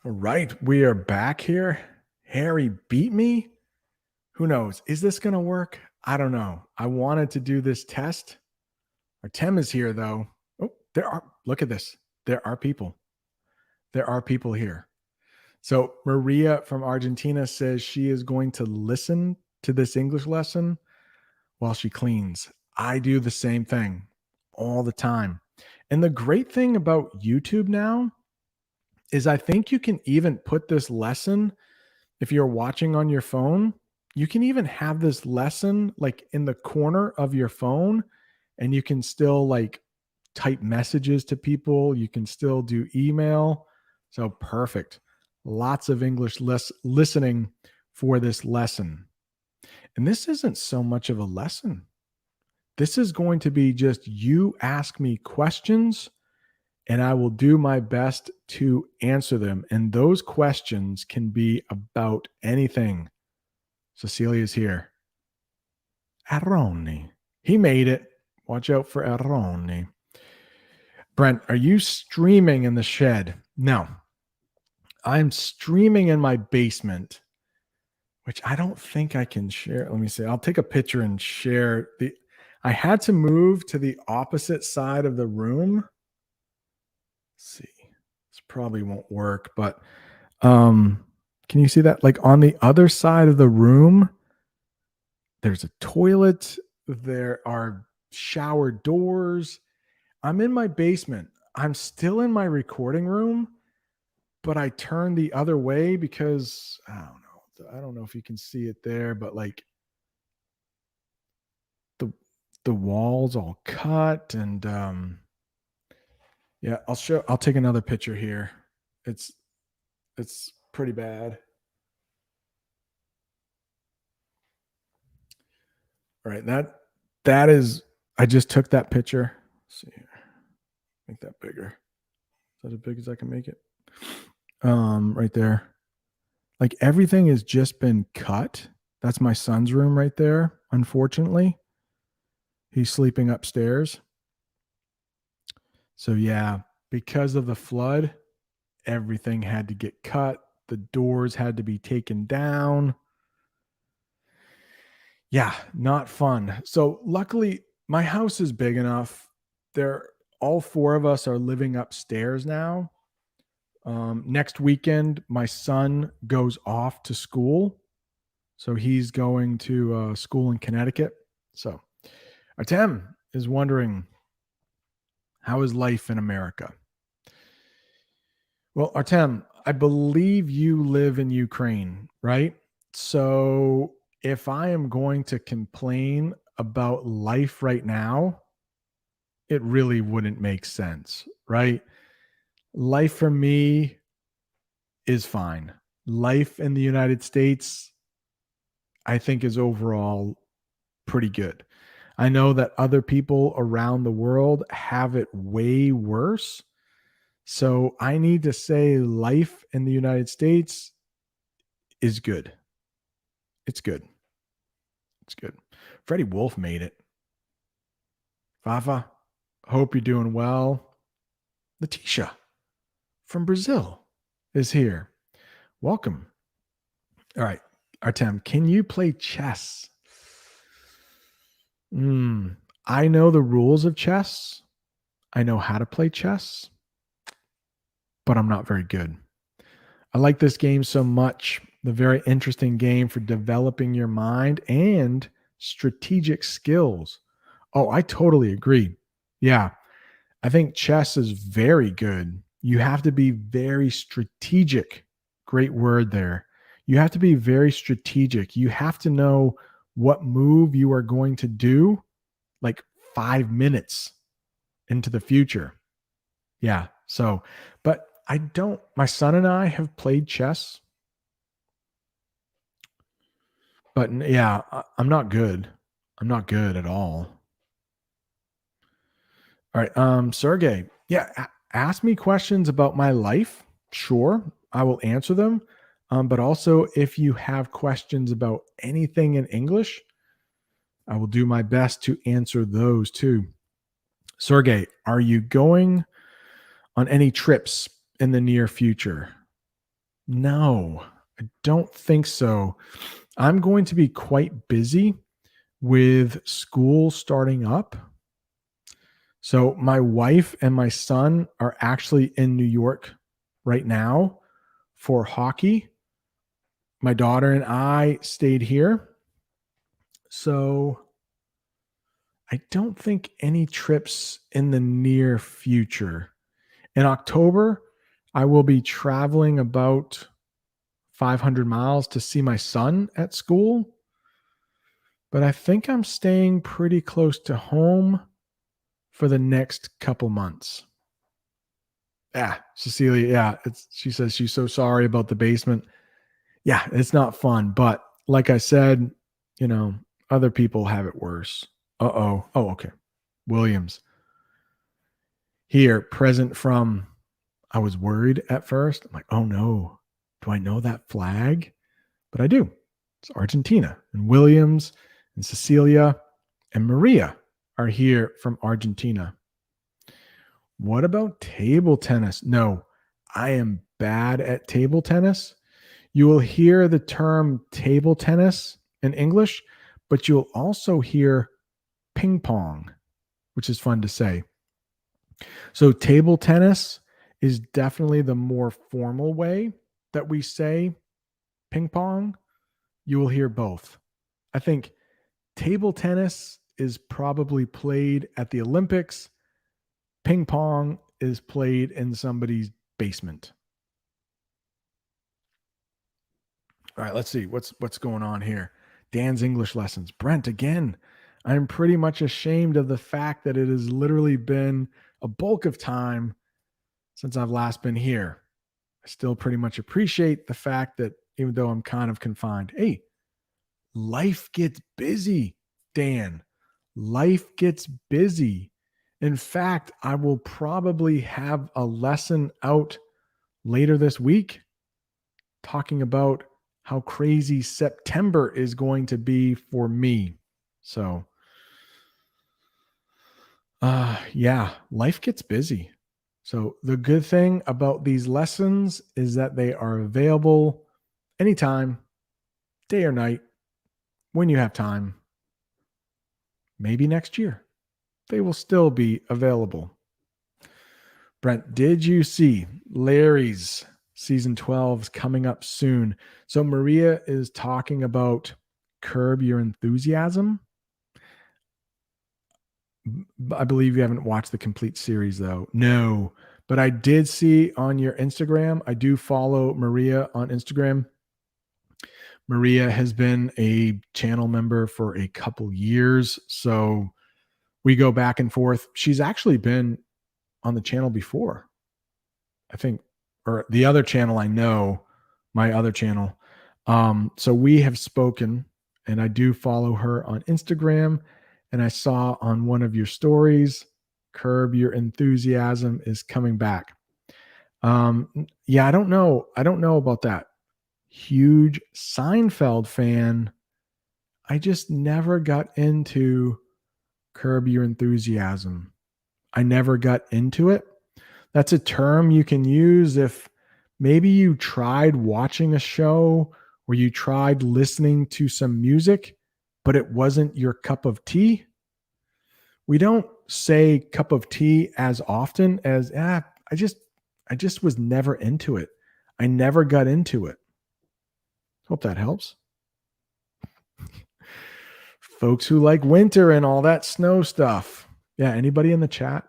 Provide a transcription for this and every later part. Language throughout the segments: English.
All right, we are back here. Harry beat me. Who knows? Is this going to work? I don't know. I wanted to do this test. Artem is here, though. Oh, look at this. There are people. There are people here. So, Maria from Argentina says she is going to listen to this English lesson while she cleans. I do the same thing all the time. And the great thing about YouTube now is I think you can even put this lesson, if you're watching on your phone, you can even have this lesson like in the corner of your phone, and you can still like type messages to people. You can still do email. So perfect. Lots of English listening for this lesson. And this isn't so much of a lesson. This is going to be just you ask me questions and I will do my best to answer them. And those questions can be about anything. Cecilia's here. Aroni. He made it. Watch out for Aroni. Brent, are you streaming in the shed? No. I'm streaming in my basement, which I don't think I can share. Let me see. I'll take a picture and share the. I had to move to the opposite side of the room. Let's see. This probably won't work, but can you see that? Like on the other side of the room, there's a toilet. There are shower doors. I'm in my basement. I'm still in my recording room, but I turned the other way because I don't know. I don't know if you can see it there, but like the walls all cut and yeah, I'll take another picture here. It's pretty bad. All right, that is I just took that picture. Let's see here. Make that bigger. Is that as big as I can make it? Right there. Like everything has just been cut. That's my son's room right there, unfortunately. He's sleeping upstairs. So yeah, because of the flood, everything had to get cut. The doors had to be taken down. Yeah, not fun. So luckily, my house is big enough. All four of us are living upstairs now. Next weekend, my son goes off to school. So he's going to school in Connecticut. So Artem is wondering, how is life in America? Well, Artem, I believe you live in Ukraine, right? So if I am going to complain about life right now, it really wouldn't make sense, right? Life for me is fine. Life in the United States, I think, is overall pretty good. I know that other people around the world have it way worse. So I need to say life in the United States is good. It's good. It's good. Freddie Wolf made it. Fafa, hope you're doing well. Letitia from Brazil is here. Welcome. All right, Artem, can you play chess? I know the rules of chess. I know how to play chess, but I'm not very good. I like this game so much. The very interesting game for developing your mind and strategic skills. Oh, I totally agree. Yeah, I think chess is very good. You have to be very strategic. Great word there. You have to be very strategic. You have to know what move you are going to do like 5 minutes into the future. Yeah. So, but my son and I have played chess, but yeah, I'm not good. I'm not good at all. All right. Sergey, yeah, ask me questions about my life. Sure, I will answer them. But also, if you have questions about anything in English, I will do my best to answer those too. Sergey, are you going on any trips in the near future? No, I don't think so. I'm going to be quite busy with school starting up. So my wife and my son are actually in New York right now for hockey. My daughter and I stayed here. So I don't think any trips in the near future. In October, I will be traveling about 500 miles to see my son at school, but I think I'm staying pretty close to home for the next couple months. Yeah, Cecilia, yeah, she says she's so sorry about the basement. Yeah, it's not fun, but like I said, you know, other people have it worse. Uh-oh. Oh, okay. Williams. Here, present from I was worried at first. I'm like, oh no, do I know that flag? But I do. It's Argentina. And Williams and Cecilia and Maria are here from Argentina. What about table tennis? No, I am bad at table tennis. You will hear the term table tennis in English, but you'll also hear ping pong, which is fun to say. So, table tennis is definitely the more formal way that we say ping pong. You will hear both. I think table tennis is probably played at the Olympics, ping pong is played in somebody's basement. All right, let's see what's going on here. Dan's English lessons. Brent again. I'm pretty much ashamed of the fact that it has literally been a bulk of time since I've last been here. I still pretty much appreciate the fact that even though I'm kind of confined, hey, life gets busy, Dan. Life gets busy. In fact, I will probably have a lesson out later this week talking about how crazy September is going to be for me. So, yeah, life gets busy. So, the good thing about these lessons is that they are available anytime, day or night, when you have time. Maybe next year, they will still be available. Brent, did you see Larry's season 12 is coming up soon? So Maria is talking about Curb Your Enthusiasm. I believe you haven't watched the complete series though. No, but I did see on your Instagram. I do follow Maria on Instagram. Maria has been a channel member for a couple years, so we go back and forth. She's actually been on the channel before, I think, or the other channel I know, my other channel. So we have spoken, and I do follow her on Instagram. And I saw on one of your stories, Curb Your Enthusiasm is coming back. Yeah, I don't know. I don't know about that. Huge Seinfeld fan. I just never got into Curb Your Enthusiasm. I never got into it. That's a term you can use if maybe you tried watching a show or you tried listening to some music, but it wasn't your cup of tea. We don't say cup of tea as often as I just was never into it. I never got into it. Hope that helps. Folks who like winter and all that snow stuff. Yeah, anybody in the chat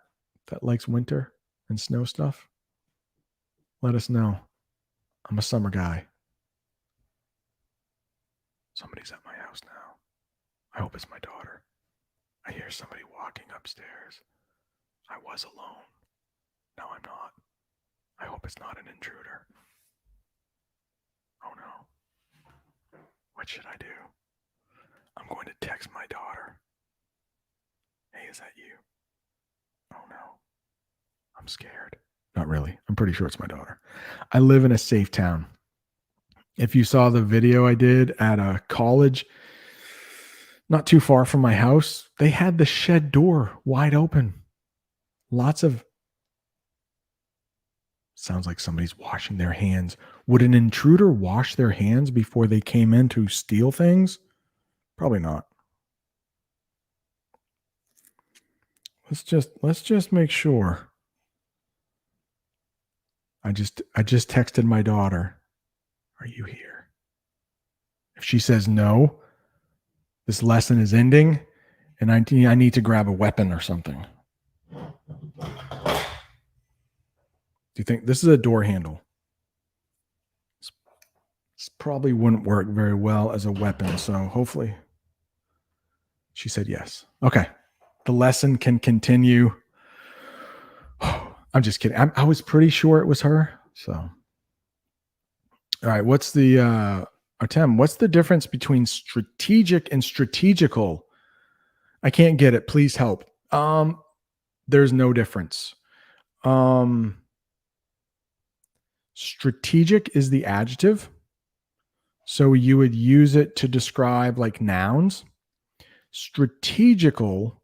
that likes winter and snow stuff? Let us know. I'm a summer guy. Somebody's at my house now. I hope it's my daughter. I hear somebody walking upstairs. I was alone. No, I'm not. I hope it's not an intruder. Oh no. What should I do? I'm going to text my daughter. Hey, is that you? Oh no. I'm scared. Not really. I'm pretty sure it's my daughter. I live in a safe town. If you saw the video I did at a college not too far from my house, they had the shed door wide open. Lots of Sounds like somebody's washing their hands. Would an intruder wash their hands before they came in to steal things? Probably not. Let's just make sure. I just texted my daughter. Are you here? If she says no, this lesson is ending and I need to grab a weapon or something. Do you think this is a door handle? This probably wouldn't work very well as a weapon, so hopefully. She said yes. Okay. The lesson can continue. I'm just kidding. I was pretty sure it was her. So, all right. What's the Artem? What's the difference between strategic and strategical? I can't get it. Please help. There's no difference. Strategic is the adjective. So you would use it to describe like nouns. Strategical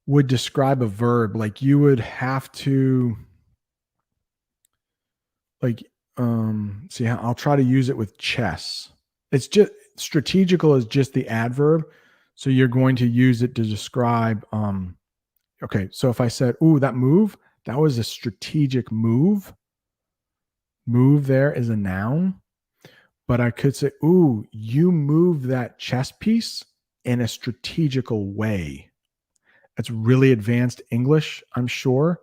would describe a verb. Like you would have to see, I'll try to use it with chess. It's just strategical is just the adverb. So you're going to use it to describe, okay. So if I said, ooh, that was a strategic move. Move there is a noun. But I could say, ooh, you move that chess piece in a strategical way. That's really advanced English, I'm sure.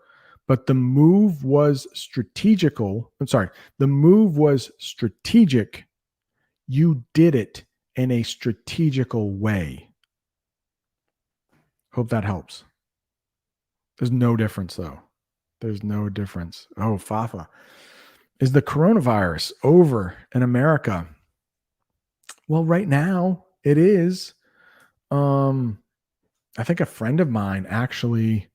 But the move was strategical. I'm sorry. The move was strategic. You did it in a strategical way. Hope that helps. There's no difference, though. There's no difference. Oh, Fafa. Is the coronavirus over in America? Well, right now it is. I think a friend of mine actually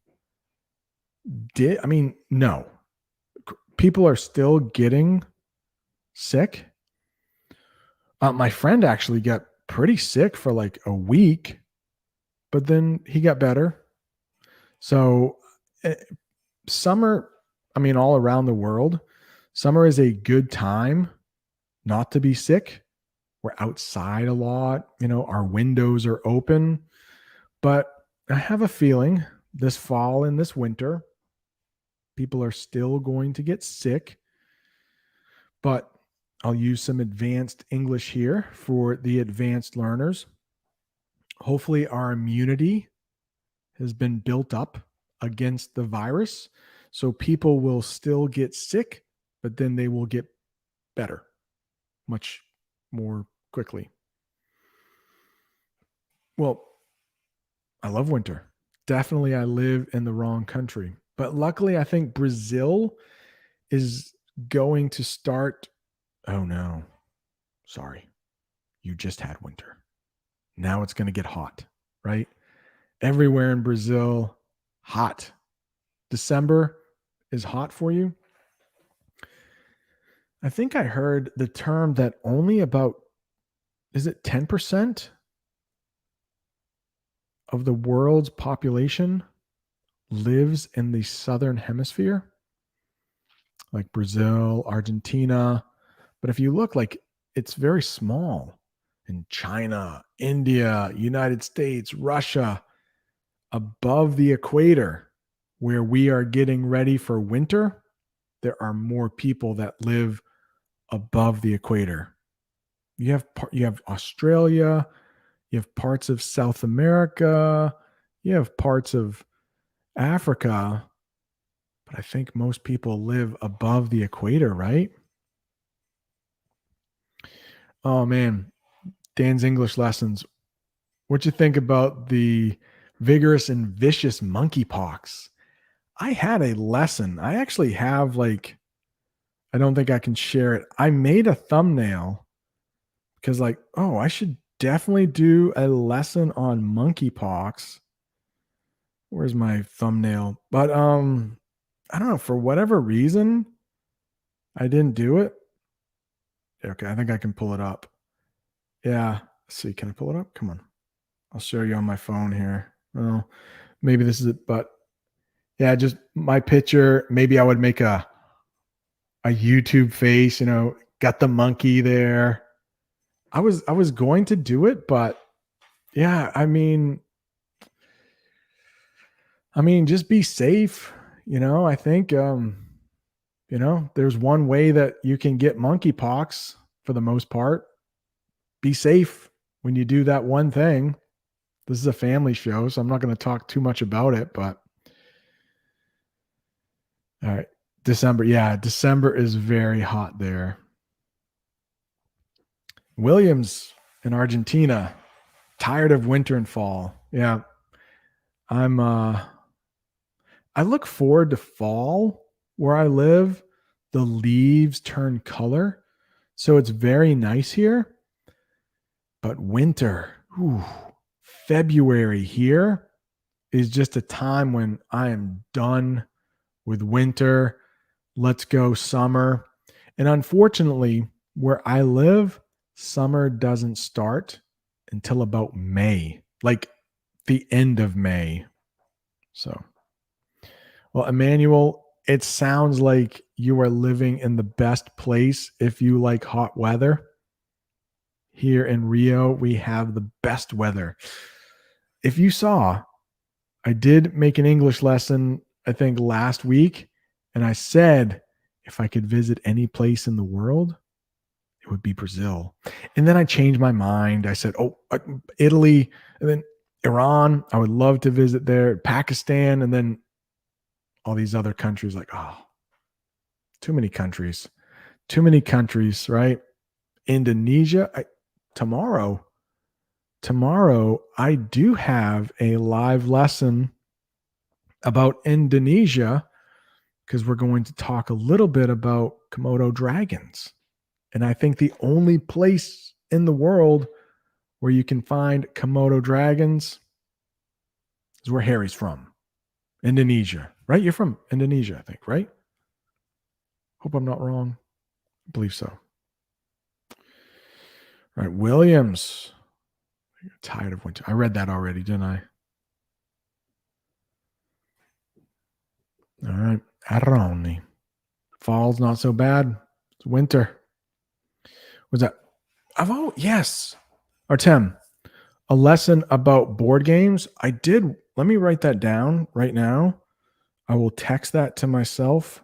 did. I mean, no. People are still getting sick. My friend actually got pretty sick for like a week, but then he got better. So summer, I mean, all around the world, summer is a good time not to be sick. We're outside a lot, our windows are open. But I have a feeling this fall and this winter, people are still going to get sick. But I'll use some advanced English here for the advanced learners. Hopefully, our immunity has been built up against the virus. So people will still get sick, but then they will get better much more quickly. Well, I love winter. Definitely, I live in the wrong country. But luckily, I think Brazil is going to start. Oh, no. Sorry. You just had winter. Now it's going to get hot, right? Everywhere in Brazil, hot. December is hot for you. I think I heard the term that only about, is it 10% of the world's population lives in the southern hemisphere, like Brazil, Argentina. But if you look, like it's very small in China, India, United States, Russia, above the equator, where we are getting ready for winter, there are more people that live above the equator. You have Australia, you have parts of South America, you have parts of Africa, but I think most people live above the equator, right? Oh man, Dan's English lessons. What you think about the vigorous and vicious monkeypox? I had a lesson. I actually have I don't think I can share it. I made a thumbnail because I should definitely do a lesson on monkeypox. Where's my thumbnail? But I don't know, for whatever reason, I didn't do it. Okay, I think I can pull it up. Yeah. Let's see, can I pull it up? Come on. I'll show you on my phone here. Well, maybe this is it, but Yeah, just my picture. Maybe I would make a YouTube face, got the monkey there. I was going to do it, but yeah, I mean, just be safe. I think there's one way that you can get monkeypox for the most part. Be safe when you do that one thing. This is a family show, so I'm not going to talk too much about it, but all right. December. Yeah, December is very hot there. Williams in Argentina, tired of winter and fall. Yeah. I'm I look forward to fall where I live. The leaves turn color. So it's very nice here. But winter, ooh, February here is just a time when I am done with winter. Let's go summer. And unfortunately, where I live, summer doesn't start until about May, like the end of May. So, well, Emmanuel, it sounds like you are living in the best place if you like hot weather. Here in Rio, we have the best weather. If you saw, I did make an English lesson, I think last week, and I said if I could visit any place in the world, it would be Brazil. And then I changed my mind. I said, Italy, and then Iran. I would love to visit there, Pakistan, and then all these other countries. Like, too many countries. Too many countries, right? Indonesia. Tomorrow, I do have a live lesson about Indonesia because we're going to talk a little bit about Komodo dragons. And I think the only place in the world where you can find Komodo dragons is where Harry's from, Indonesia, right? You're from Indonesia, I think, right? Hope I'm not wrong. I believe so. All right, Williams. You're tired of winter. I read that already, didn't I? All right, Aroni. Fall's not so bad. It's winter. Was that? Yes. Artem, a lesson about board games. I did. Let me write that down right now. I will text that to myself.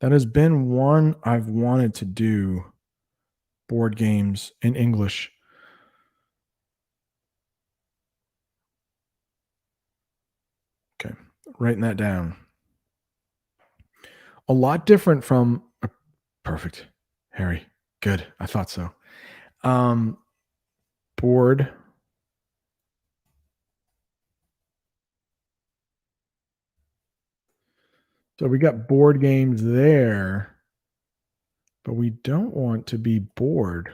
That has been one I've wanted to do. Board games in English. Okay, writing that down. A lot different from perfect, Harry. Good. I thought so. Board. So we got board games there, but we don't want to be bored.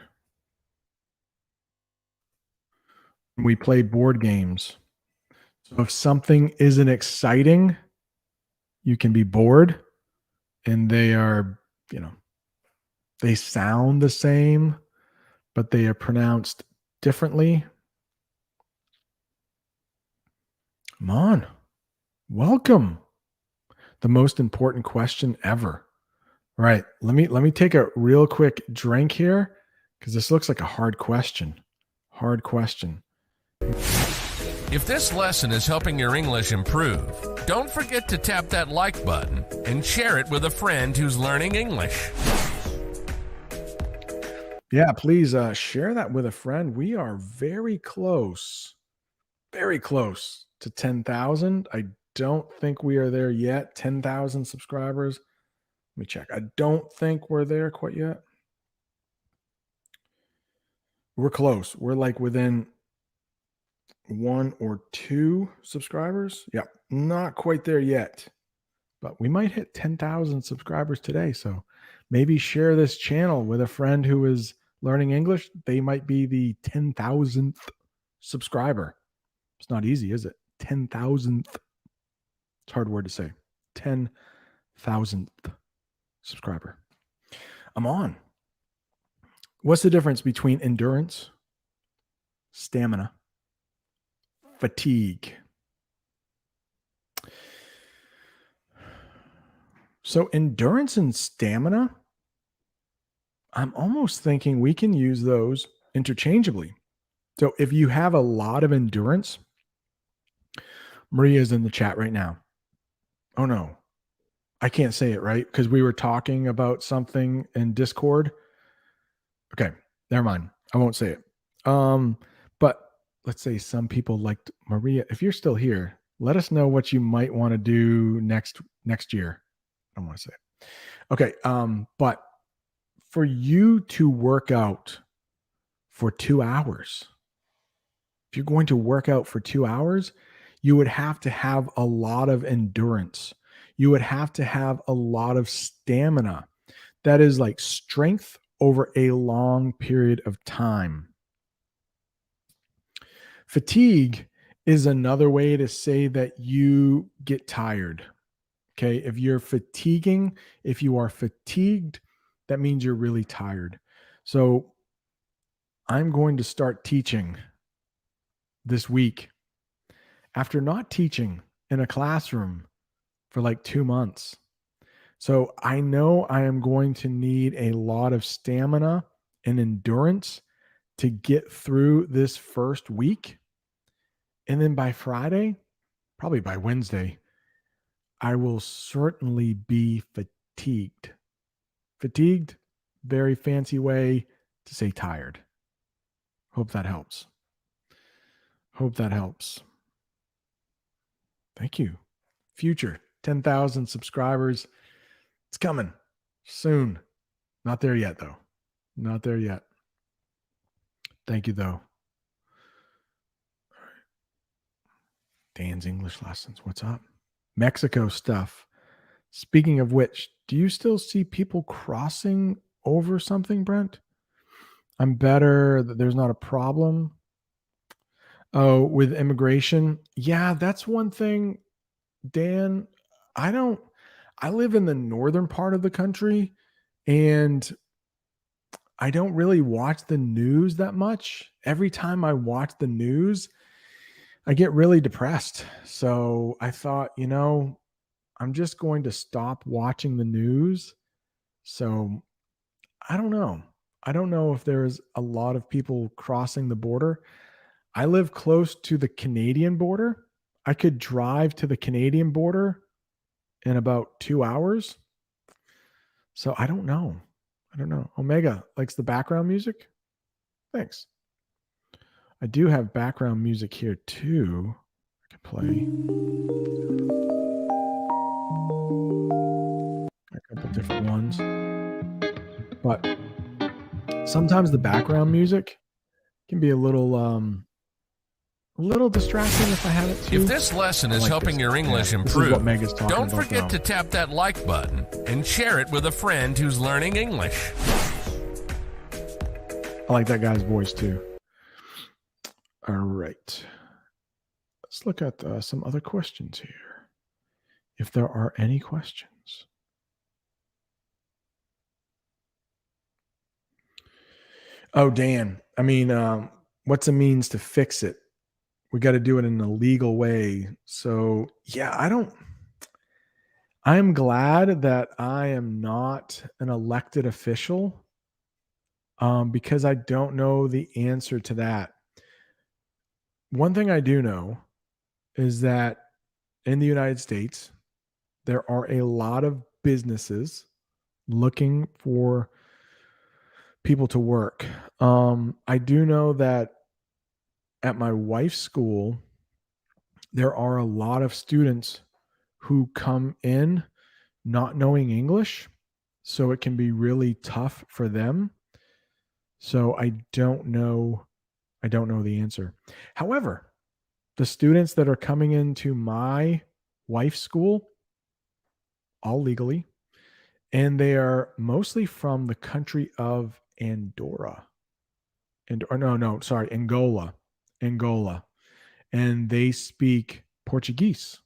We play board games. So if something isn't exciting, you can be bored, and they are, they sound the same, but they are pronounced differently. Come on. Welcome. The most important question ever. All right. Let me take a real quick drink here because this looks like a hard question. Hard question. If this lesson is helping your English improve, don't forget to tap that like button and share it with a friend who's learning English. Yeah, please share that with a friend. We are very close to 10,000. I don't think we are there yet. 10,000 subscribers. Let me check. I don't think we're there quite yet. We're close. We're like within 1 or 2 subscribers. Yeah, not quite there yet. But we might hit 10,000 subscribers today. So maybe share this channel with a friend who is learning English. They might be the 10,000th subscriber. It's not easy, is it? 10,000th. It's a hard word to say. 10,000th subscriber. I'm on. What's the difference between endurance, stamina, fatigue? So endurance and stamina, I'm almost thinking we can use those interchangeably. So if you have a lot of endurance, Maria's in the chat right now. Oh no, I can't say it right because we were talking about something in Discord. Okay, never mind. I won't say it. But let's say some people liked Maria. If you're still here, let us know what you might want to do next year. I don't want to say it. Okay. But for you to work out for 2 hours, if you're going to work out for 2 hours, you would have to have a lot of endurance. You would have to have a lot of stamina. That is like strength over a long period of time. Fatigue is another way to say that you get tired. Okay. If you're fatiguing, if you are fatigued, that means you're really tired. So I'm going to start teaching this week after not teaching in a classroom for like 2 months. So I know I am going to need a lot of stamina and endurance to get through this first week. And then by Friday, probably by Wednesday, I will certainly be fatigued. Fatigued, very fancy way to say tired. Hope that helps. Hope that helps. Thank you. Future 10,000 subscribers. It's coming soon. Not there yet, though. Not there yet. Thank you, though. Dan's English lessons. What's up? Mexico stuff. Speaking of which, do you still see people crossing over something, Brent? I'm better. There's not a problem. Oh, with immigration. Yeah, that's one thing, Dan. I live in the northern part of the country and I don't really watch the news that much. Every time I watch the news, I get really depressed. So I thought, I'm just going to stop watching the news. So I don't know. I don't know if there's a lot of people crossing the border. I live close to the Canadian border. I could drive to the Canadian border in about 2 hours. So I don't know. Omega likes the background music. Thanks. I do have background music here too. I can play a couple different ones. But sometimes the background music can be a little distracting if I have it too. If this lesson is helping your English improve, don't forget to tap that like button and share it with a friend who's learning English. I like that guy's voice too. All right. Let's look at some other questions here. If there are any questions. Oh, Dan. I mean, what's a means to fix it? We got to do it in a legal way. So, yeah, I'm glad that I am not an elected official because I don't know the answer to that. One thing I do know is that in the United States, there are a lot of businesses looking for people to work. I do know that at my wife's school, there are a lot of students who come in not knowing English. So it can be really tough for them. So I don't know the answer. However, the students that are coming into my wife's school, all legally, and they are mostly from the country of Angola. Angola. And they speak Portuguese.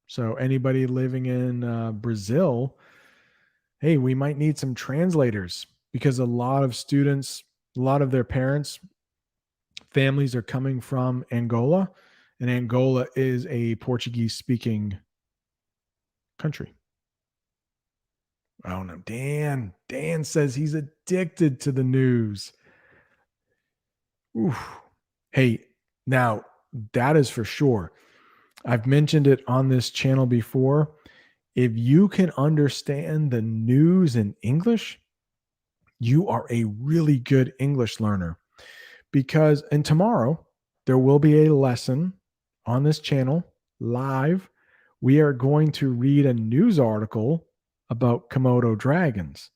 So anybody living in Brazil, hey, we might need some translators because a lot of students, a lot of their parents, families are coming from Angola, and Angola is a Portuguese speaking country. Oh no, Dan. Dan says he's addicted to the news. Oof. Hey, now that is for sure. I've mentioned it on this channel before. If you can understand the news in English, you are a really good English learner. Because, and tomorrow, there will be a lesson on this channel live. We are going to read a news article about Komodo dragons,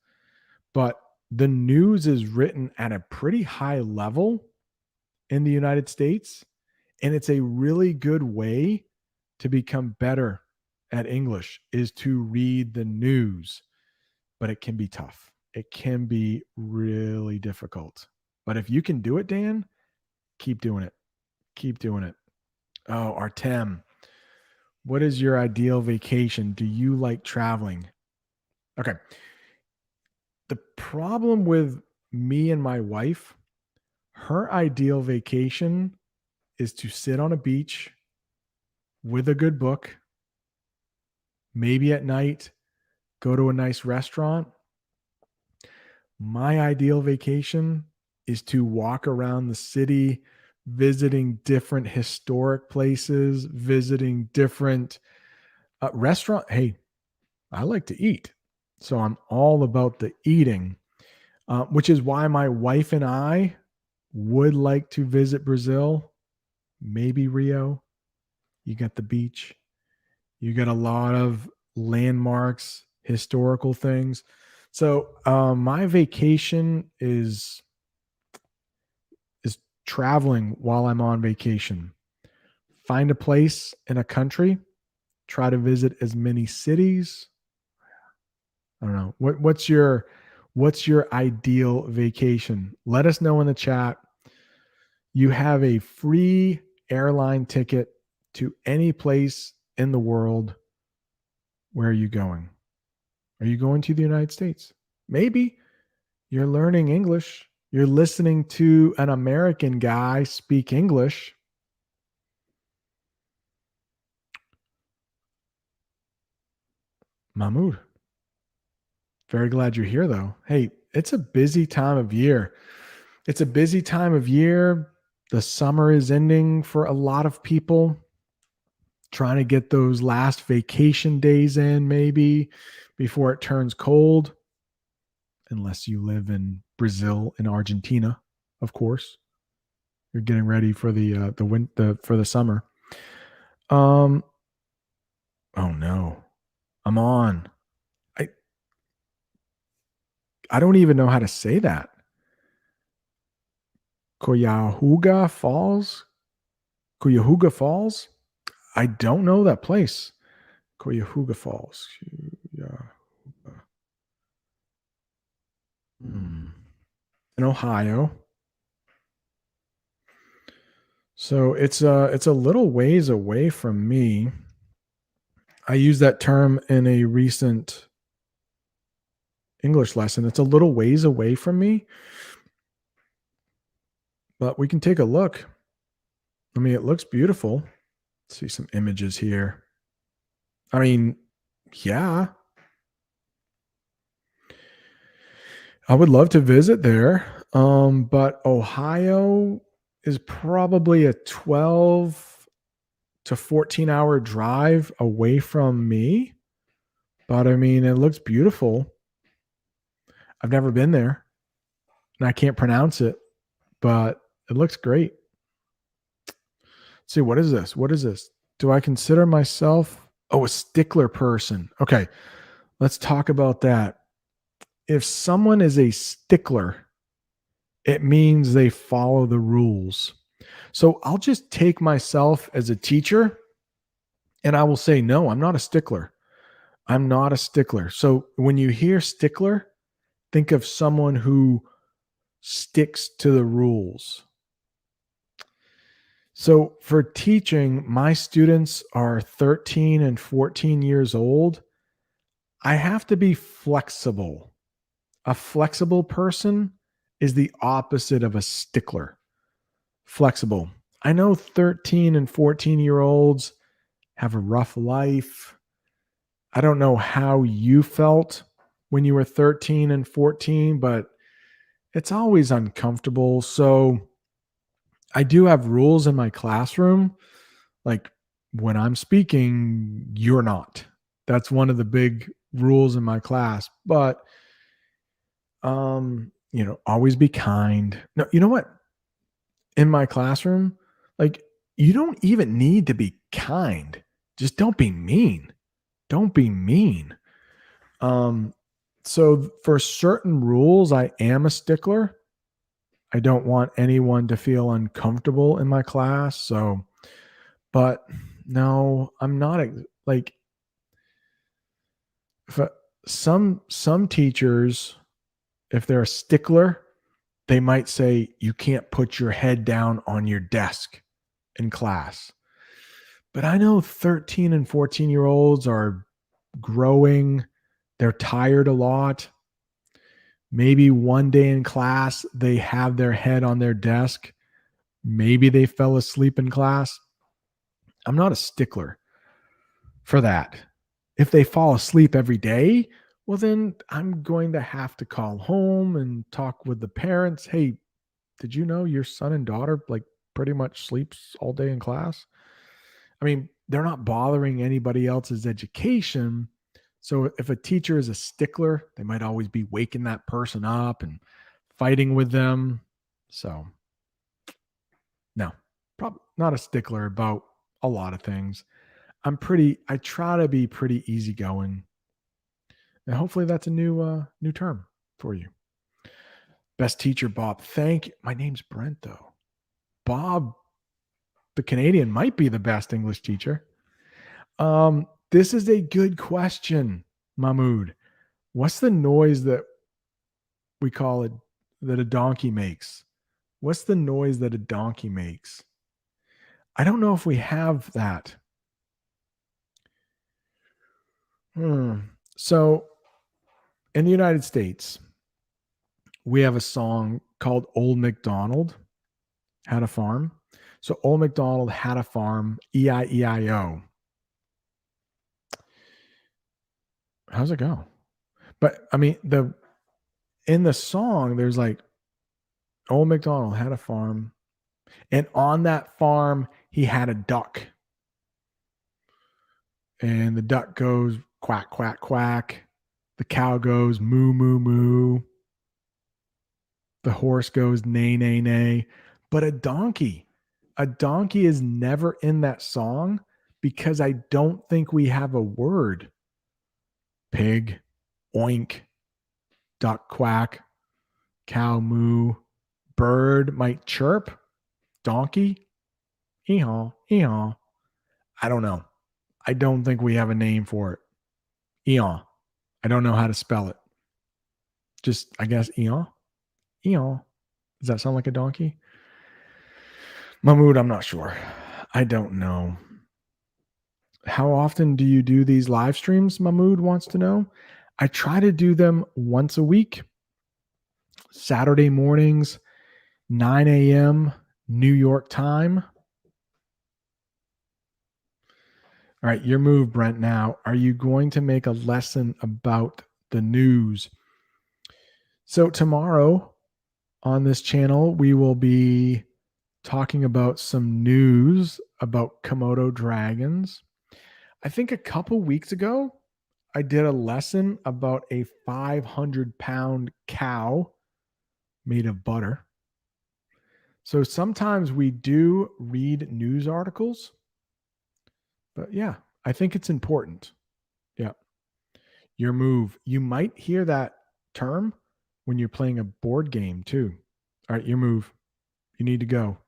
but the news is written at a pretty high level in the United States. And it's a really good way to become better at English is to read the news, but it can be tough. It can be really difficult. But if you can do it, Dan, keep doing it. Keep doing it. Oh, Artem, what is your ideal vacation? Do you like traveling? Okay. The problem with me and my wife, her ideal vacation is to sit on a beach with a good book, maybe at night, go to a nice restaurant. My ideal vacation is to walk around the city, visiting different historic places, visiting different restaurant. Hey, I like to eat. So I'm all about the eating, which is why my wife and I would like to visit Brazil, maybe Rio. You got the beach, you got a lot of landmarks, historical things. So my vacation is traveling while I'm on vacation. Find a place in a country, try to visit as many cities. I don't know. What's your ideal vacation? Let us know in the chat. You have a free airline ticket to any place in the world. Where are you going? Are you going to the United States? Maybe you're learning English. You're listening to an American guy speak English. Mahmoud, very glad you're here, though. Hey, it's a busy time of year. It's a busy time of year. The summer is ending for a lot of people, trying to get those last vacation days in, maybe before it turns cold, unless you live in Brazil and Argentina, of course. You're getting ready for the summer. Oh no, I'm on. I don't even know how to say that. Cuyahoga Falls? Cuyahoga Falls? I don't know that place. Cuyahoga Falls. In Ohio. So it's a little ways away from me. I used that term in a recent English lesson. It's a little ways away from me, but we can take a look. I mean, it looks beautiful. Let's see some images here. I mean, yeah. I would love to visit there. But Ohio is probably a 12 to 14-hour drive away from me. But I mean, it looks beautiful. I've never been there and I can't pronounce it, but it looks great. Let's see, what is this? What is this? Do I consider myself a stickler person? Okay, let's talk about that. If someone is a stickler, it means they follow the rules. So I'll just take myself as a teacher and I will say, no, I'm not a stickler. I'm not a stickler. So when you hear stickler, think of someone who sticks to the rules. So for teaching, my students are 13 and 14 years old. I have to be flexible. A flexible person is the opposite of a stickler. Flexible. I know 13 and 14-year-olds have a rough life. I don't know how you felt when you were 13 and 14, but it's always uncomfortable. So I do have rules in my classroom. Like when I'm speaking, you're not. That's one of the big rules in my class. But always be kind. No, you know what? In my classroom, like you don't even need to be kind. Just don't be mean. Don't be mean. So for certain rules, I am a stickler. I don't want anyone to feel uncomfortable in my class. So, but no, I'm not like if some teachers, if they're a stickler, they might say you can't put your head down on your desk in class. But I know 13 and 14-year-olds are growing. They're tired a lot. Maybe one day in class, they have their head on their desk. Maybe they fell asleep in class. I'm not a stickler for that. If they fall asleep every day, well, then I'm going to have to call home and talk with the parents. Hey, did you know your son and daughter like pretty much sleeps all day in class? I mean, they're not bothering anybody else's education. So if a teacher is a stickler, they might always be waking that person up and fighting with them. So no, probably not a stickler about a lot of things. I try to be pretty easygoing. And hopefully that's a new term for you. Best teacher, Bob. Thank you. My name's Brent, though. Bob, the Canadian, might be the best English teacher. This is a good question, Mahmoud. What's the noise that we call it that a donkey makes? What's the noise that a donkey makes? I don't know if we have that. So in the United States, we have a song called Old MacDonald Had a Farm. So Old MacDonald had a farm, E-I-E-I-O. How's it go? But I mean, in the song, there's like Old MacDonald had a farm, and on that farm, he had a duck. And the duck goes quack, quack, quack. The cow goes moo, moo, moo. The horse goes neigh, neigh, neigh. But a donkey is never in that song because I don't think we have a word. Pig, oink, duck quack, cow moo, bird might chirp, donkey, hee-haw, hee-haw. I don't know. I don't think we have a name for it. Eon. I don't know how to spell it. Just, I guess, Eon. Eon. Does that sound like a donkey? Mahmoud, I'm not sure. I don't know. How often do you do these live streams? Mahmoud wants to know. I try to do them once a week. Saturday mornings, 9 a.m. New York time. All right, your move, Brent. Now, are you going to make a lesson about the news? So tomorrow on this channel, we will be talking about some news about Komodo dragons. I think a couple weeks ago, I did a lesson about a 500-pound cow made of butter. So sometimes we do read news articles. But yeah, I think it's important. Yeah. Your move. You might hear that term when you're playing a board game too. All right, your move. You need to go.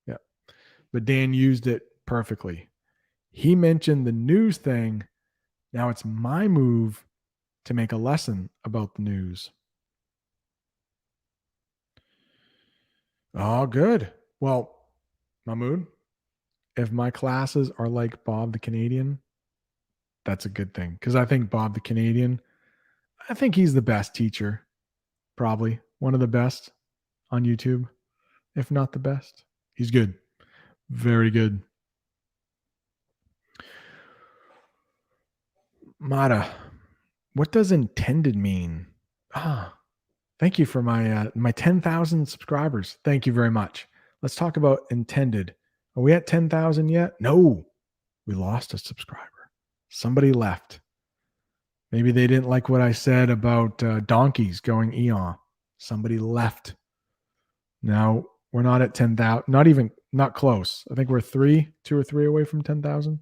Yeah. But Dan used it perfectly. He mentioned the news thing. Now it's my move to make a lesson about the news. Oh, good. Well, Mahmoud, if my classes are like Bob the Canadian, that's a good thing. Because I think Bob the Canadian, I think he's the best teacher. Probably one of the best on YouTube, if not the best. He's good. Very good. Mata, what does intended mean? Ah, thank you for my 10,000 subscribers. Thank you very much. Let's talk about intended. Are we at 10,000 yet? No, we lost a subscriber. Somebody left. Maybe they didn't like what I said about donkeys going eon. Somebody left. Now we're not at 10,000, not close. I think we're 2 or 3 away from 10,000.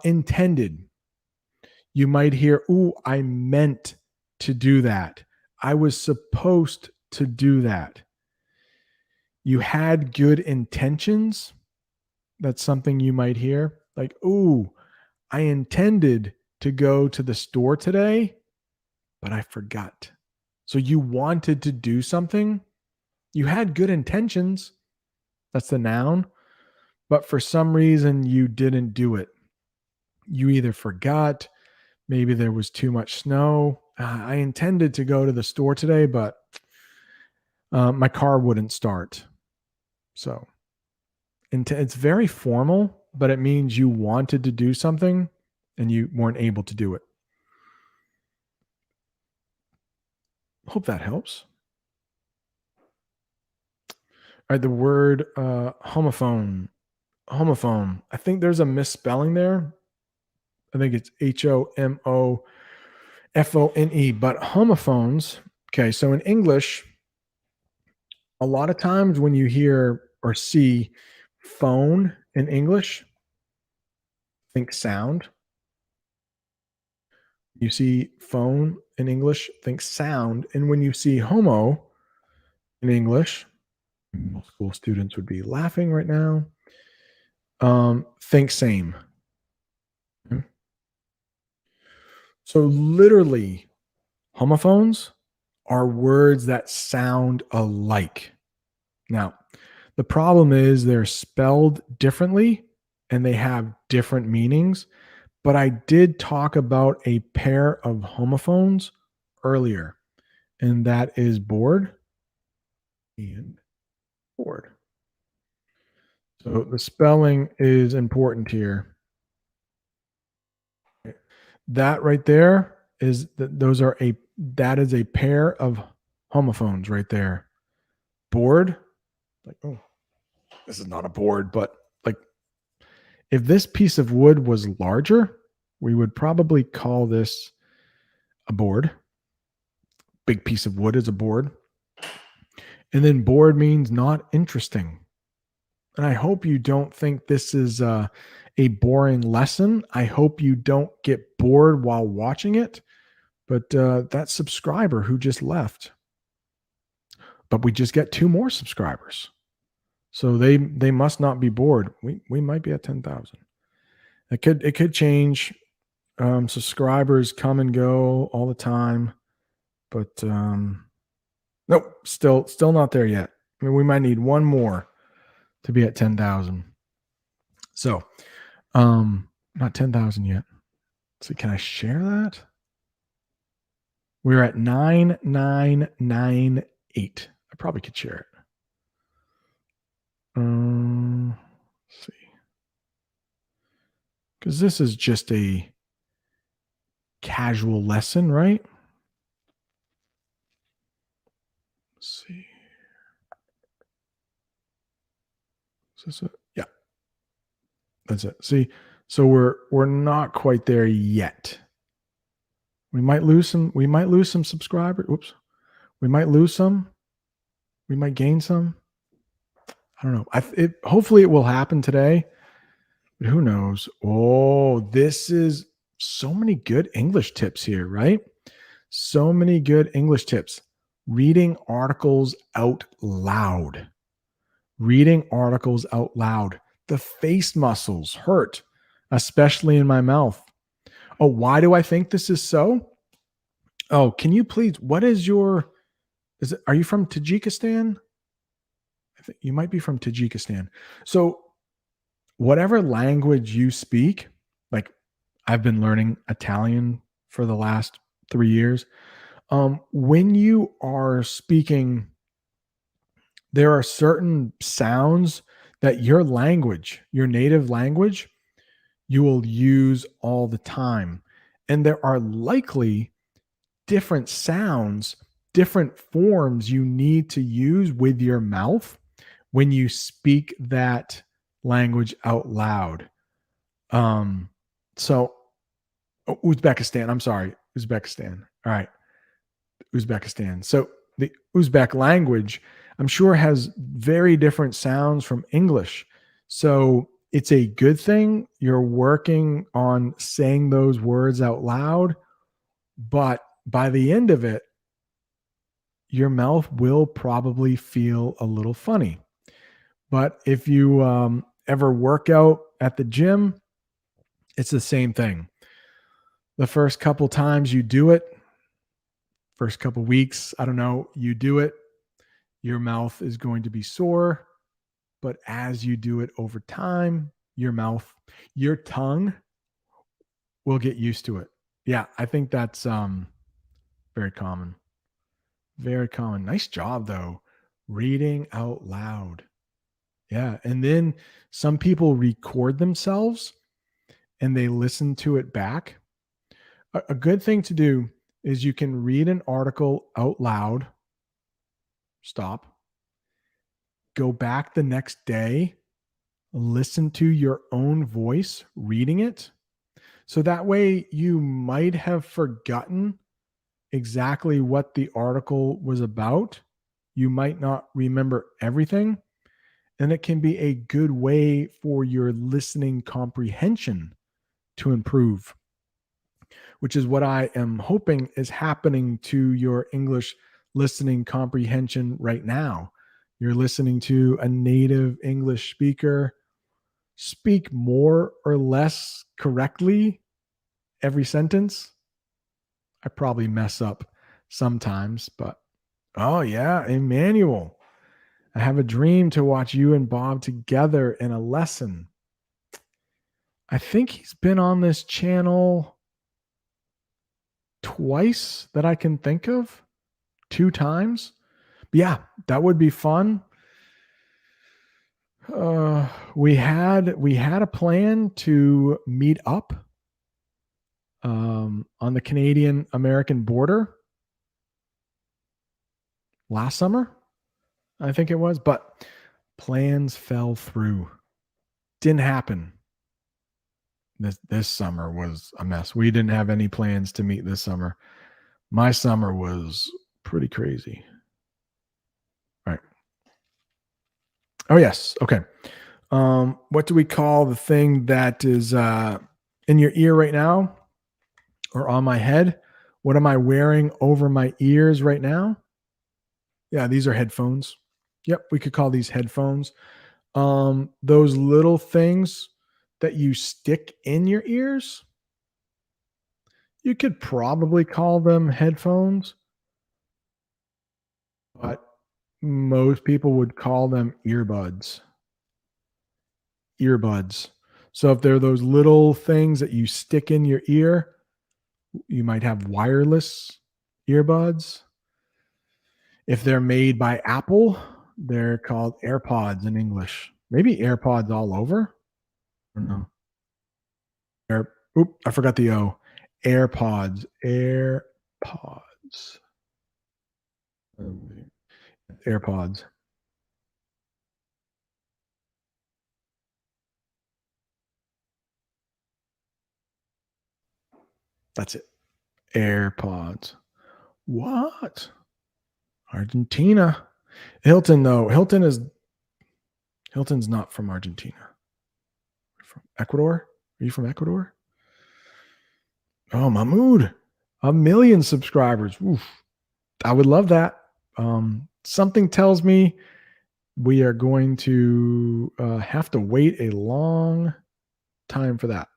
Intended. You might hear, "Ooh, I meant to do that. I was supposed to do that." You had good intentions. That's something you might hear. Like, "Ooh, I intended to go to the store today, but I forgot." So you wanted to do something. You had good intentions. That's the noun. But for some reason, you didn't do it. You either forgot, maybe there was too much snow. I intended to go to the store today, but my car wouldn't start. So it's very formal, but it means you wanted to do something and you weren't able to do it. Hope that helps. All right, the word homophone. Homophone. I think there's a misspelling there. I think it's HOMOFONE, but homophones. Okay, so in English, a lot of times when you hear or see phone in English, think sound. You see phone in English, think sound. And when you see homo in English, most school students would be laughing right now. Think same. Okay. So literally, homophones are words that sound alike. Now, the problem is they're spelled differently and they have different meanings. But I did talk about a pair of homophones earlier, and that is board and board. So the spelling is important here. That right there is that is a pair of homophones right there. Board, like, oh, this is not a board, but like if this piece of wood was larger, we would probably call this a board. Big piece of wood is a board. And then bored means not interesting. And I hope you don't think this is a boring lesson. I hope you don't get bored while watching it. But that subscriber who just left, but we just get 2 more subscribers. So they must not be bored. We might be at 10,000. It could change. Subscribers come and go all the time, but nope, still not there yet. I mean, we might need 1 more to be at 10,000. So, not 10,000 yet. So can I share that? We're at 9998. I probably could share it. Let's see. Because this is just a casual lesson, right? Let's see. Is this it? Yeah. That's it. See, so we're not quite there yet. We might lose some subscribers. Whoops. We might lose some. We might gain some. I don't know. Hopefully it will happen today. But who knows? Oh, this is so many good English tips here, right? So many good English tips. Reading articles out loud. Reading articles out loud. The face muscles hurt, especially in my mouth. Oh, why do I think this is so? Oh, can you please, are you from Tajikistan? I think you might be from Tajikistan. So whatever language you speak, like I've been learning Italian for the last 3 years. When you are speaking, there are certain sounds that your language, your native language, you will use all the time. And there are likely different sounds, different forms you need to use with your mouth when you speak that language out loud. So Uzbekistan, I'm sorry, Uzbekistan. All right. Uzbekistan. So the Uzbek language, I'm sure, has very different sounds from English. So it's a good thing you're working on saying those words out loud, but by the end of it, your mouth will probably feel a little funny. But if you ever work out at the gym, it's the same thing. The first couple times you do it, first couple weeks, I don't know, you do it, your mouth is going to be sore. But as you do it over time, your tongue will get used to it. Yeah, I think that's very common. Very common. Nice job, though. Reading out loud. Yeah. And then some people record themselves and they listen to it back. A good thing to do is you can read an article out loud, stop, go back the next day, listen to your own voice reading it. So that way you might have forgotten exactly what the article was about. You might not remember everything. And it can be a good way for your listening comprehension to improve, which is what I am hoping is happening to your English listening comprehension right now. You're listening to a native English speaker speak more or less correctly every sentence. I probably mess up sometimes, but oh yeah, Emmanuel. I have a dream to watch you and Bob together in a lesson. I think he's been on this channel twice that I can think of, 2 times. But yeah, that would be fun. We had a plan to meet up on the Canadian-American border last summer, I think it was, but plans fell through. Didn't happen. This summer was a mess. We didn't have any plans to meet this summer. My summer was pretty crazy. All right. Oh, yes. Okay. What do we call the thing that is in your ear right now or on my head? What am I wearing over my ears right now? Yeah, these are headphones. Yep, we could call these headphones. Those little things that you stick in your ears, you could probably call them headphones, but most people would call them earbuds. Earbuds. So if they're those little things that you stick in your ear, you might have wireless earbuds. If they're made by Apple, they're called AirPods in English. Maybe AirPods all over. I don't know. I forgot the O. AirPods. AirPods. AirPods. That's it. AirPods. What? Argentina. Hilton, though. Hilton's not from Argentina. From Ecuador? Are you from Ecuador? Oh, Mahmoud. 1 million subscribers. Oof. I would love that. Something tells me we are going to have to wait a long time for that.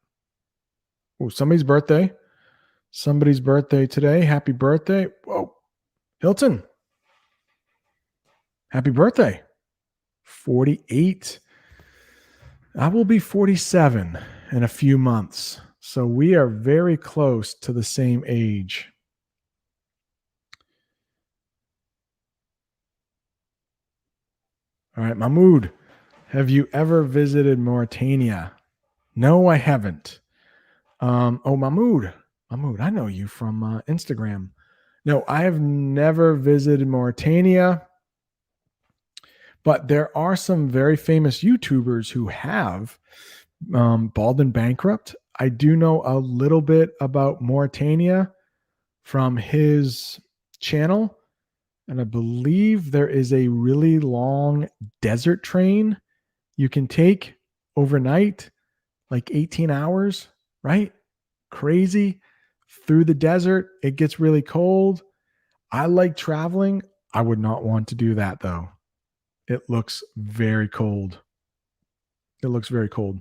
Oh, somebody's birthday. Somebody's birthday today. Happy birthday. Whoa. Hilton. Happy birthday. 48. I will be 47 in a few months. So we are very close to the same age. All right, Mahmoud, have you ever visited Mauritania? No, I haven't. Mahmoud. Mahmoud, I know you from Instagram. No, I have never visited Mauritania, but there are some very famous YouTubers who have. Bald and Bankrupt. I do know a little bit about Mauritania from his channel. And I believe there is a really long desert train you can take overnight, like 18 hours, right? Crazy through the desert. It gets really cold. I like traveling. I would not want to do that though. It looks very cold. It looks very cold.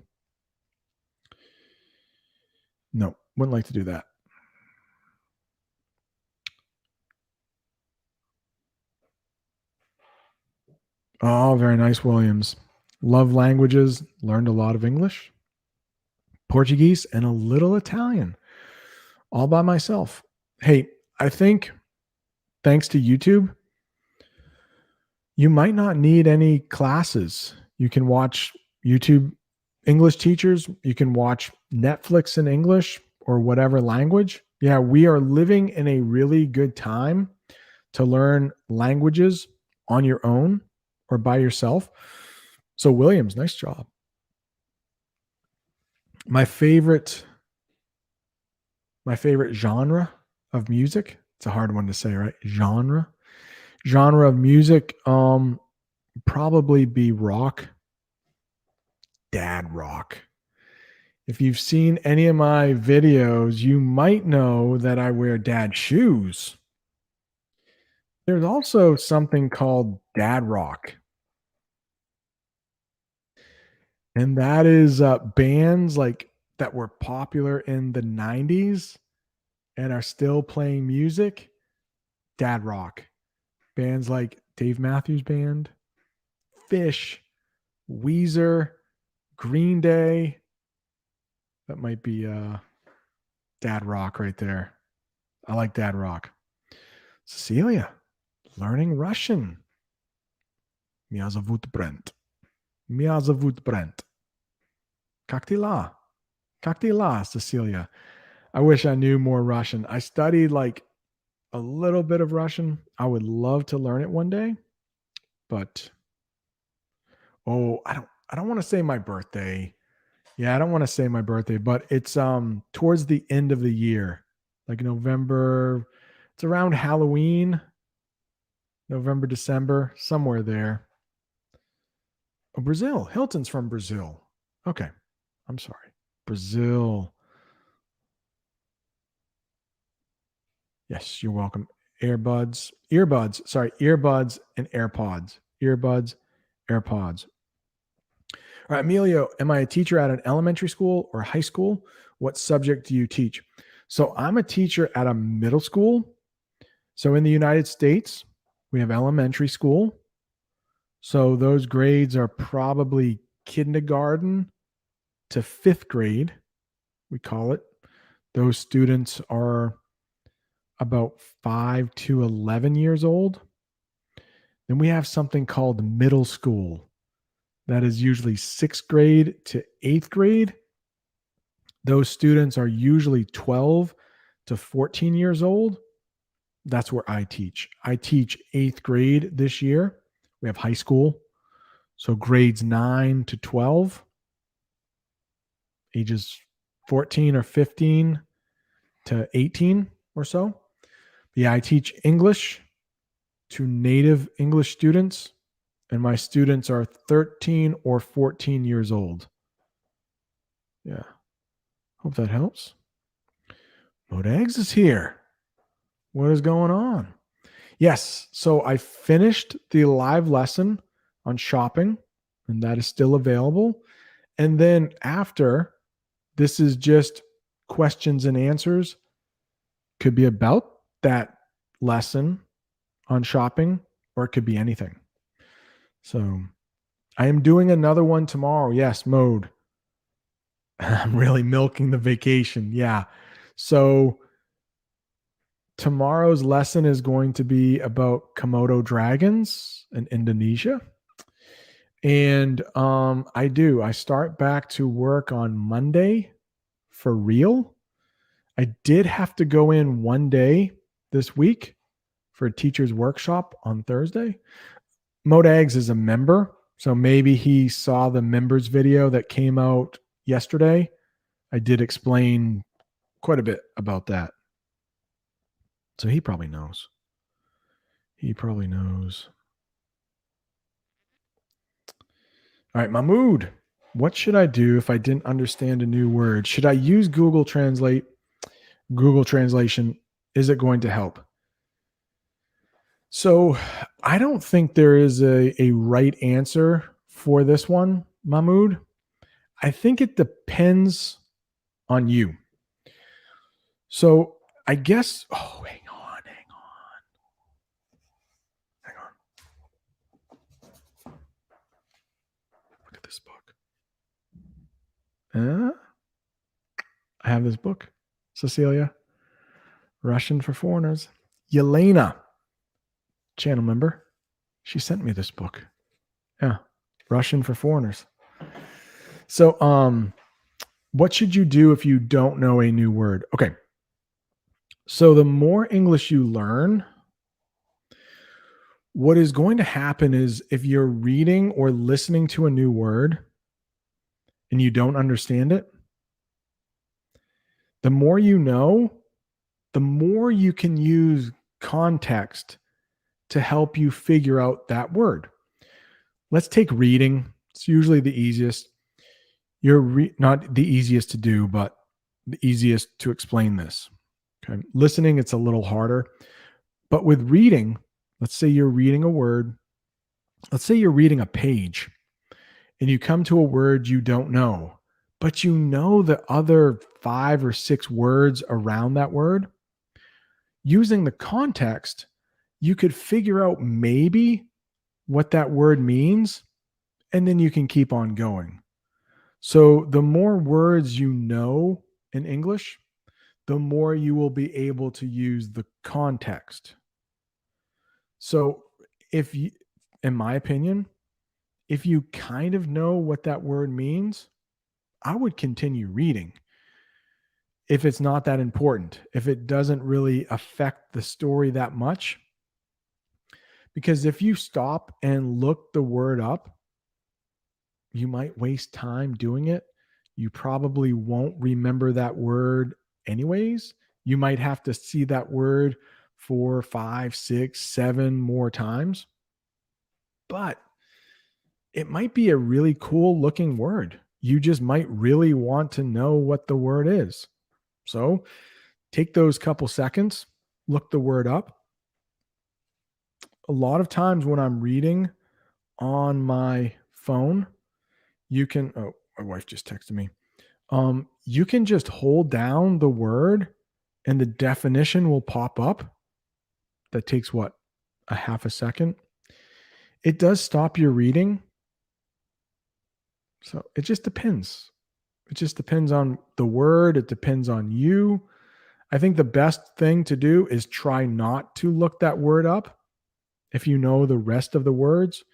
No, wouldn't like to do that. Oh, very nice, Williams. Love languages. Learned a lot of English, Portuguese, and a little Italian all by myself. Hey, I think thanks to YouTube, you might not need any classes. You can watch YouTube English teachers. You can watch Netflix in English or whatever language. Yeah, we are living in a really good time to learn languages on your own or by yourself. So, Williams, nice job. My favorite genre of music. It's a hard one to say, right? Genre of music. Probably be rock. Dad rock. If you've seen any of my videos, you might know that I wear dad shoes. There's also something called dad rock. And that is bands like that were popular in the 90s and are still playing music. Dad rock. Bands like Dave Matthews Band, Fish, Weezer, Green Day. That might be dad rock right there. I like dad rock. Cecilia, learning Russian. Меня зовут Brent. Меня зовут Brent. Как дела? Как дела, Cecilia? I wish I knew more Russian. I studied like a little bit of Russian. I would love to learn it one day, but I don't want to say my birthday. Yeah, I don't want to say my birthday, but it's towards the end of the year, like November. It's around Halloween, November, December, somewhere there. Oh, Brazil. Hilton's from Brazil. Okay. I'm sorry. Brazil. Yes, you're welcome. Earbuds and AirPods. Earbuds, AirPods. All right, Emilio, am I a teacher at an elementary school or high school? What subject do you teach? So I'm a teacher at a middle school. So in the United States, we have elementary school. So those grades are probably kindergarten to fifth grade, we call it. Those students are about 5 to 11 years old. Then we have something called middle school. That is usually 6th grade to 8th grade. Those students are usually 12 to 14 years old. That's where I teach. I teach 8th grade this year. We have high school. So grades 9 to 12, ages 14 or 15 to 18 or so. Yeah, I teach English to native English students, and my students are 13 or 14 years old. Yeah. Hope that helps. Modex is here. What is going on? Yes. So I finished the live lesson on shopping, and that is still available. And then after, this is just questions and answers. Could be about that lesson on shopping, or it could be anything. So I am doing another one tomorrow. Yes, Mode. I'm really milking the vacation. Yeah. So tomorrow's lesson is going to be about Komodo dragons in Indonesia. And I start back to work on Monday for real. I did have to go in one day this week for a teacher's workshop on Thursday. Modags is a member, so maybe he saw the members video that came out yesterday. I did explain quite a bit about that. So he probably knows. He probably knows. All right, Mahmoud, what should I do if I didn't understand a new word? Should I use Google Translate? Google Translation, is it going to help? So I don't think there is a right answer for this one, Mahmoud. I think it depends on you. So I guess, hang on. Look at this book. I have this book, Cecilia, Russian for Foreigners. Yelena, channel member, she sent me this book. Yeah, Russian for Foreigners. So, what should you do if you don't know a new word? Okay. So the more English you learn, what is going to happen is if you're reading or listening to a new word and you don't understand it, the more you know, the more you can use context to help you figure out that word. Let's take reading. It's usually the easiest. Not the easiest to do, but the easiest to explain this. Okay. Listening, it's a little harder. But with reading, let's say you're reading a word. Let's say you're reading a page and you come to a word you don't know, but you know the other 5 or 6 words around that word. Using the context, you could figure out maybe what that word means, and then you can keep on going. So the more words you know in English, the more you will be able to use the context. So if you, in my opinion, if you kind of know what that word means, I would continue reading. If it's not that important, if it doesn't really affect the story that much. Because if you stop and look the word up, you might waste time doing it. You probably won't remember that word anyways. You might have to see that word 4, 5, 6, 7 more times. But it might be a really cool looking word. You just might really want to know what the word is. So take those couple seconds, look the word up. A lot of times when I'm reading on my phone, you can, my wife just texted me. You can just hold down the word and the definition will pop up. That takes what? A half a second. It does stop your reading. So it just depends. It just depends on the word. It depends on you. I think the best thing to do is try not to look that word up if you know the rest of the words,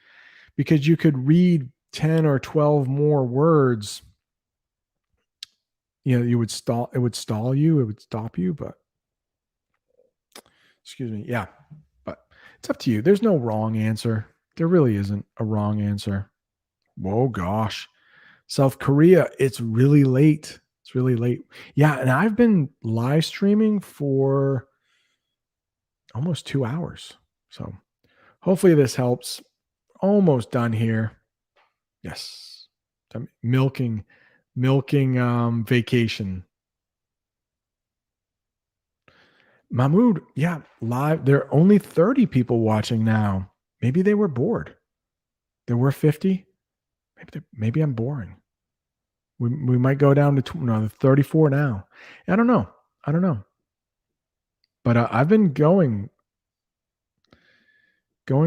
because you could read 10 or 12 more words. You know, it would stall you, it would stop you, but excuse me. Yeah. But it's up to you. There's no wrong answer. There really isn't a wrong answer. Whoa, gosh. South Korea, it's really late. It's really late. Yeah. And I've been live streaming for almost 2 hours. So hopefully this helps. Almost done here. Yes. I'm milking vacation. Mahmoud, yeah, live. There are only 30 people watching now. Maybe they were bored. There were 50. Maybe I'm boring. We might go down to 34 now. I don't know. But I've been going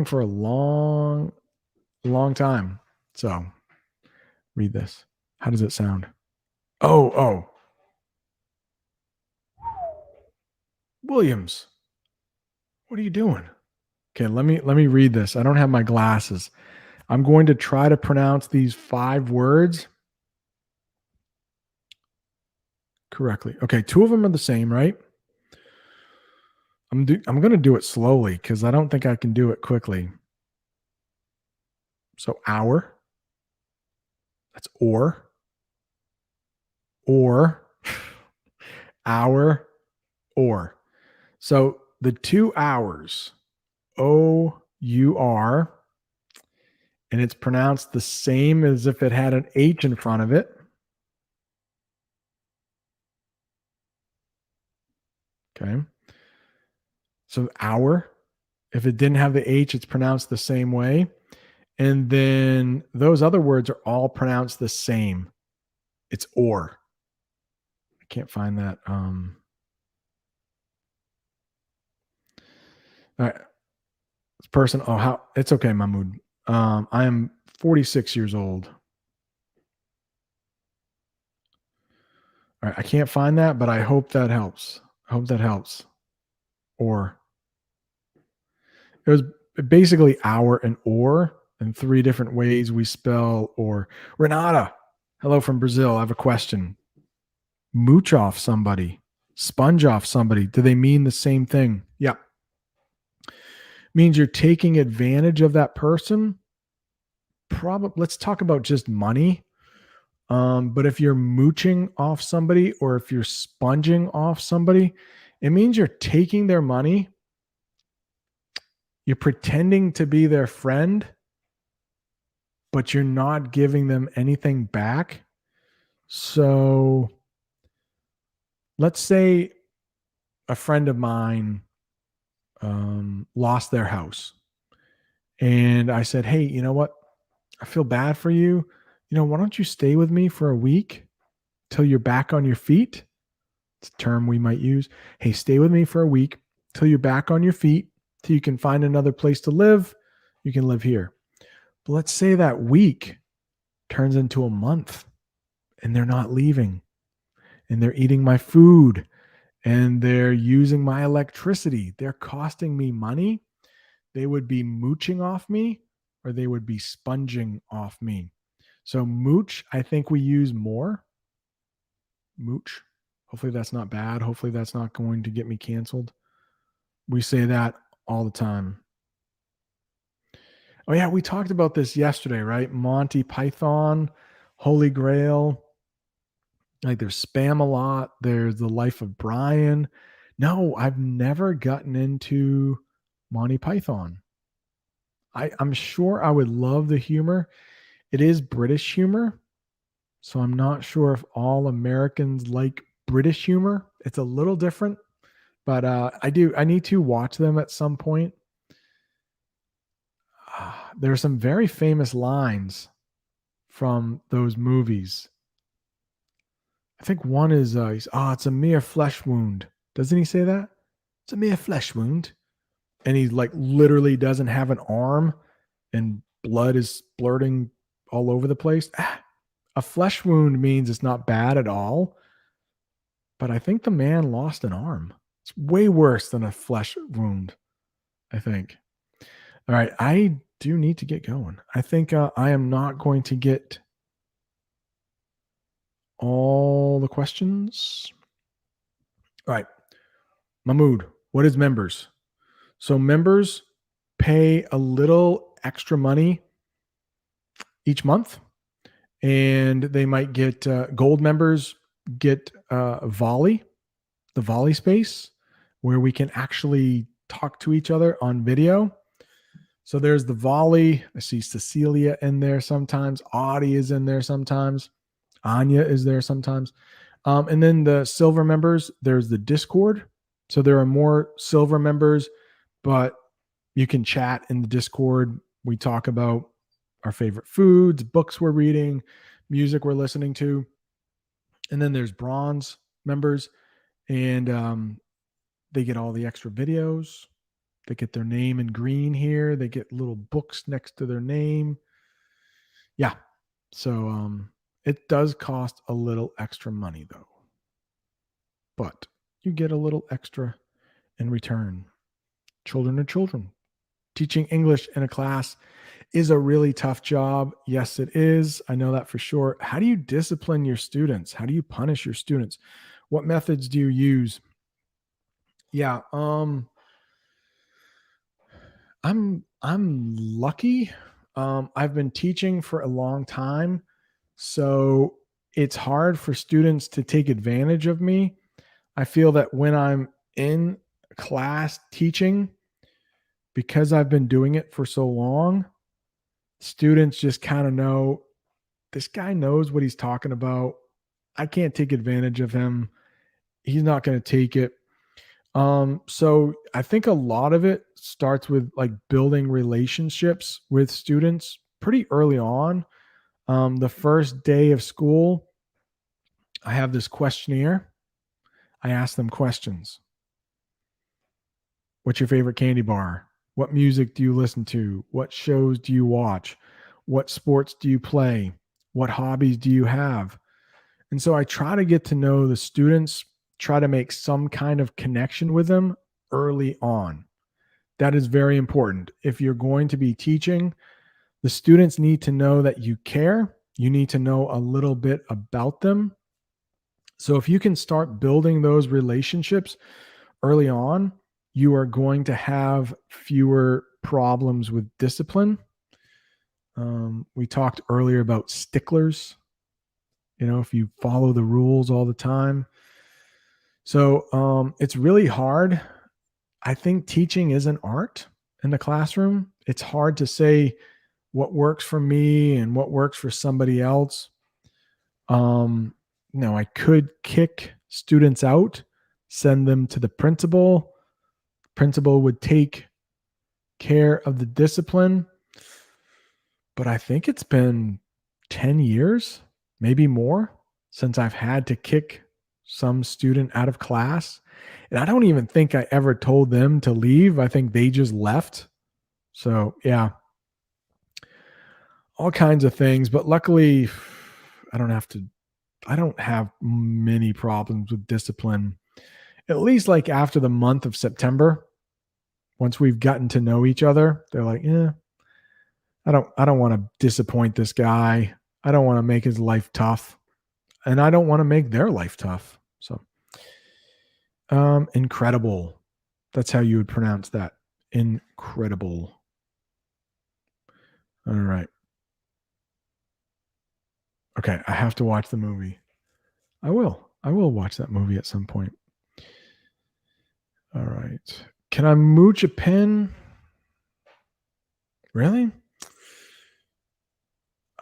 for a long time. So read this. How does it sound? Oh. Williams, what are you doing? Okay, let me read this. I don't have my glasses. I'm going to try to pronounce these 5 words. correctly. Okay, two of them are the same, right? I'm going to do it slowly because I don't think I can do it quickly. So hour, that's or, hour, or. So the 2 hours, OUR, and it's pronounced the same as if it had an H in front of it. Okay. So hour, if it didn't have the H, it's pronounced the same way. And then those other words are all pronounced the same. It's or. I can't find that. All right. This person, it's okay, Mahmoud. I am 46 years old. All right. I can't find that, but I hope that helps. Or. It was basically hour and or, and 3 different ways we spell or. Renata, hello from Brazil. I have a question. Mooch off somebody, sponge off somebody. Do they mean the same thing? Yeah. Means you're taking advantage of that person. Probably, let's talk about just money. But if you're mooching off somebody or if you're sponging off somebody, it means you're taking their money. You're pretending to be their friend, but you're not giving them anything back. So let's say a friend of mine lost their house. And I said, hey, you know what? I feel bad for you. Why don't you stay with me for a week till you're back on your feet? It's a term we might use. Hey, stay with me for a week till you're back on your feet, till you can find another place to live. You can live here. But let's say that week turns into a month and they're not leaving and they're eating my food and they're using my electricity. They're costing me money. They would be mooching off me or they would be sponging off me. So mooch, I think we use more. Mooch. Hopefully that's not bad. Hopefully that's not going to get me canceled. We say that all the time. Oh yeah, we talked about this yesterday, right? Monty Python, Holy Grail. Like there's Spam a lot. There's The Life of Brian. No, I've never gotten into Monty Python. I'm sure I would love the humor. It is British humor. So I'm not sure if all Americans like British humor. It's a little different, but I need to watch them at some point. There are some very famous lines from those movies. I think one is, it's a mere flesh wound. Doesn't he say that? It's a mere flesh wound. And he like literally doesn't have an arm and blood is splurting all over the place. A flesh wound means it's not bad at all. But I think the man lost an arm. It's way worse than a flesh wound, I think. All right. I do need to get going. I think I am not going to get all the questions. All right. Mahmoud, what is members? So members pay a little extra money each month, and they might get gold members get Volley, the Volley space, where we can actually talk to each other on video. So there's the Volley. I see Cecilia in there sometimes. Audie is in there sometimes. Anya is there sometimes. And then the silver members, there's the Discord. So there are more silver members, but you can chat in the Discord. We talk about our favorite foods, books we're reading, music we're listening to. And then there's bronze members, and they get all the extra videos. They get their name in green here. They get little books next to their name. Yeah. So it does cost a little extra money, though. But you get a little extra in return. Children are children. Teaching English in a class is a really tough job. Yes, it is. I know that for sure. How do you discipline your students? How do you punish your students? What methods do you use? Yeah, I'm lucky. I've been teaching for a long time, so it's hard for students to take advantage of me. I feel that when I'm in class teaching, because I've been doing it for so long, students just kind of know this guy knows what he's talking about. I can't take advantage of him. He's not going to take it. So I think a lot of it starts with like building relationships with students pretty early on. The first day of school, I have this questionnaire. I ask them questions. What's your favorite candy bar? What music do you listen to? What shows do you watch? What sports do you play? What hobbies do you have? And so I try to get to know the students, try to make some kind of connection with them early on. That is very important. If you're going to be teaching, the students need to know that you care. You need to know a little bit about them. So if you can start building those relationships early on, you are going to have fewer problems with discipline. We talked earlier about sticklers. If you follow the rules all the time. So it's really hard. I think teaching is an art in the classroom. It's hard to say what works for me and what works for somebody else. Now I could kick students out, send them to the principal. Principal would take care of the discipline. But I think it's been 10 years, maybe more, since I've had to kick some student out of class. And I don't even think I ever told them to leave. I think they just left. So, yeah, all kinds of things. But luckily, I don't have many problems with discipline, at least like after the month of September. Once we've gotten to know each other, they're like, yeah, I don't want to disappoint this guy. I don't want to make his life tough. And I don't want to make their life tough. So incredible. That's how you would pronounce that. Incredible. All right. Okay, I have to watch the movie. I will. I will watch that movie at some point. All right. Can I mooch a pen? Really?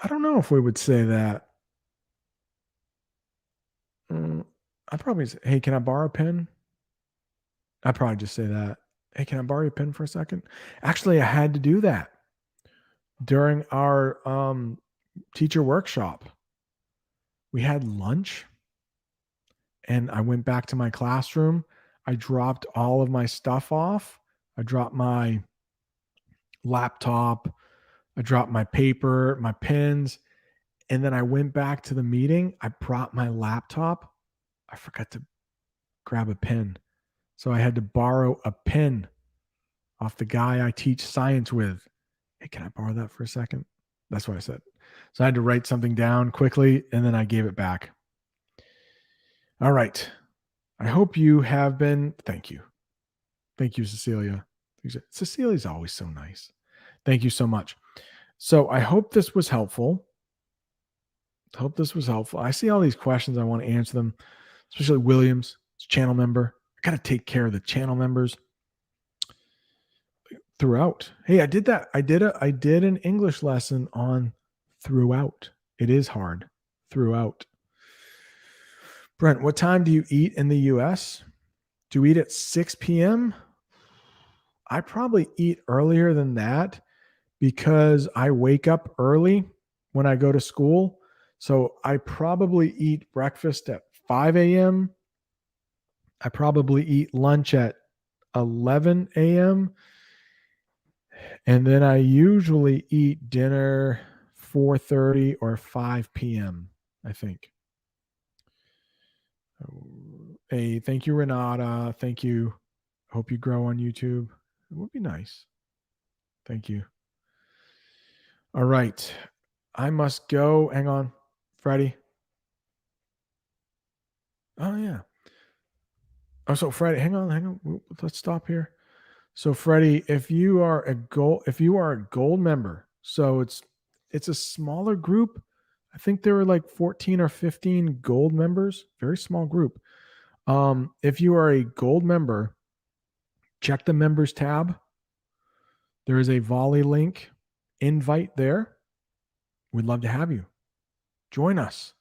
I don't know if we would say that. I'd probably say, hey, can I borrow a pen? I'd probably just say that. Hey, can I borrow your pen for a second? Actually, I had to do that during our teacher workshop. We had lunch and I went back to my classroom. I dropped all of my stuff off. I dropped my laptop. I dropped my paper, my pens. And then I went back to the meeting. I brought my laptop. I forgot to grab a pen. So I had to borrow a pen off the guy I teach science with. Hey, can I borrow that for a second? That's what I said. So I had to write something down quickly and then I gave it back. All right. I hope you have been. Thank you. Thank you, Cecilia. Cecilia's always so nice. Thank you so much. So I hope this was helpful. I see all these questions. I want to answer them, especially Williams, channel member. I got to take care of the channel members throughout. Hey, I did that. I did an English lesson on throughout. It is hard. Throughout. Brent, what time do you eat in the US? Do you eat at 6 p.m.? I probably eat earlier than that because I wake up early when I go to school. So I probably eat breakfast at 5 a.m. I probably eat lunch at 11 a.m. And then I usually eat dinner 4:30 or 5 p.m., I think. Hey, thank you, Renata. Thank you. Hope you grow on YouTube. It would be nice. Thank you. All right. I must go. Hang on, Freddie. Oh, yeah. Oh, so Freddie, hang on. Let's stop here. So Freddie, if you are a gold member, so it's a smaller group. I think there were like 14 or 15 gold members, very small group. If you are a gold member, check the members tab. There is a Volley link invite there. We'd love to have you. Join us.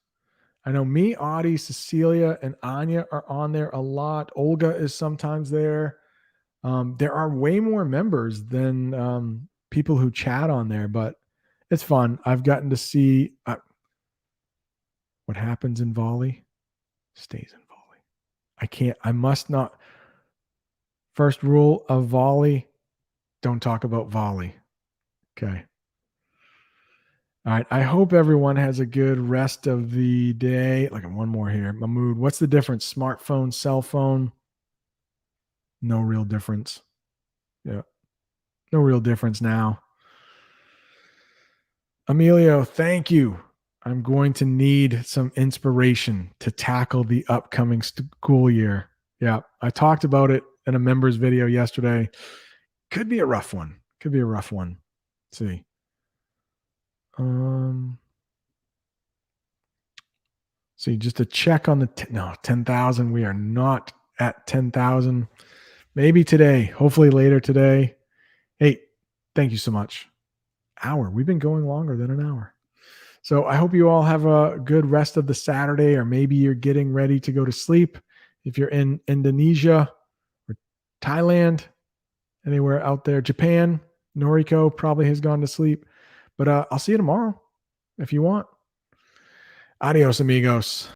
I know me, Audie, Cecilia, and Anya are on there a lot. Olga is sometimes there. There are way more members than people who chat on there, but it's fun. I've gotten to see what happens in Volley stays in Volley. I must not. First rule of Volley, don't talk about Volley. Okay. All right. I hope everyone has a good rest of the day. Like one more here. Mahmood, what's the difference? Smartphone, cell phone? No real difference. Yeah. No real difference now. Emilio, thank you. I'm going to need some inspiration to tackle the upcoming school year. Yeah. I talked about it in a members video yesterday. Could be a rough one. Let's see. See, just a check on the 10,000. We are not at 10,000. Maybe today, hopefully later today. Hey, thank you so much. Hour. We've been going longer than an hour. So I hope you all have a good rest of the Saturday, or maybe you're getting ready to go to sleep. If you're in Indonesia or Thailand, anywhere out there, Japan, Noriko probably has gone to sleep. But I'll see you tomorrow if you want. Adios, amigos.